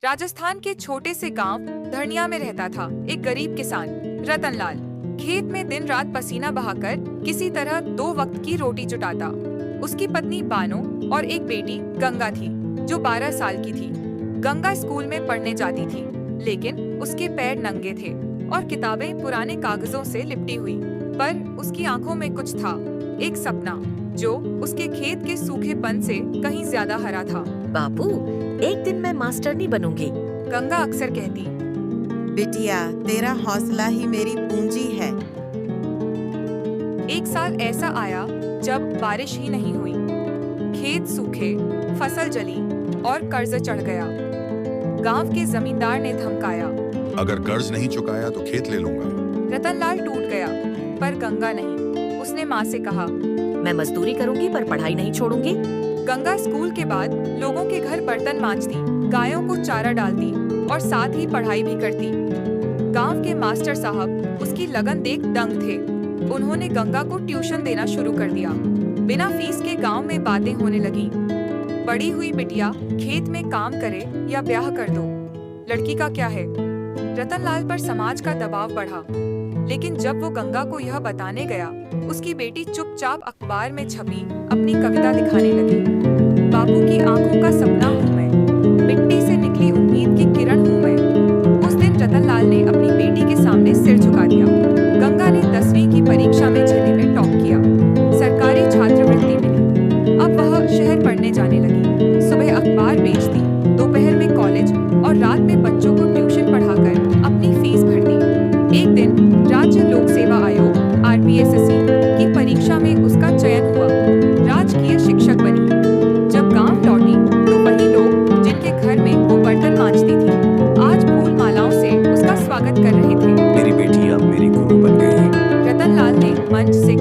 राजस्थान के छोटे से गांव धनिया में रहता था एक गरीब किसान रतनलाल। खेत में दिन रात पसीना बहाकर किसी तरह 2 वक्त की रोटी जुटाता। उसकी पत्नी बानो और एक बेटी गंगा थी जो 12 साल की थी। गंगा स्कूल में पढ़ने जाती थी, लेकिन उसके पैर नंगे थे और किताबें पुराने कागजों से लिपटी हुई। पर उसकी आंखों में कुछ था, एक सपना जो उसके खेत के सूखेपन से कहीं ज्यादा हरा था। बापू, एक दिन मैं मास्टरनी बनूंगी। गंगा अक्सर कहती, बिटिया, तेरा हौसला ही मेरी पूंजी है। एक साल ऐसा आया जब बारिश ही नहीं हुई। खेत सूखे, फसल जली और कर्ज चढ़ गया। गांव के जमींदार ने धमकाया, अगर कर्ज नहीं चुकाया तो खेत ले लूंगा। रतनलाल टूट गया, पर गंगा नहीं। उसने माँ से कहा, मैं मजदूरी करूंगी पर पढ़ाई नहीं छोड़ूंगी। गंगा स्कूल के बाद लोगों के घर बर्तन मांजती, गायों को चारा डालती और साथ ही पढ़ाई भी करती। गांव के मास्टर साहब उसकी लगन देख दंग थे। उन्होंने गंगा को ट्यूशन देना शुरू कर दिया। बिना फीस के गांव में बातें होने लगी। बड़ी हुई बिटिया खेत में काम करे या ब्याह कर दो, लड़की का क्या है। रतनलाल पर समाज का दबाव बढ़ा, लेकिन जब वो गंगा को यह बताने गया, उसकी बेटी चुपचाप अखबार में छपी अपनी कविता दिखाने लगी। बापू की आंखों का सपना हूँ मैं, मिट्टी से निकली उम्मीद की किरण हूँ मैं। उस दिन रतनलाल ने अपनी बेटी के सामने सिर झुका दिया। गंगा ने 10वीं की परीक्षा में जिले में टॉप किया। सरकारी छात्रवृत्ति मिली। अब वह शहर पढ़ने जाने लगी। सुबह अखबार बेचती, दोपहर में कॉलेज और रात में बच्चों को ट्यूशन पढ़ाकर अपनी फीस भरती। एक दिन राज्य लोक सेवा आयोग RPSSC की परीक्षा में उसका चयन हुआ। राजकीय शिक्षक बनी। जब गांव लौटी तो वही लोग जिनके घर में वो बर्तन मांजती थी, आज फूल मालाओं से उसका स्वागत कर रहे थे। मेरी बेटी अब मेरी गुरु बन गई है। रतनलाल ने मंच से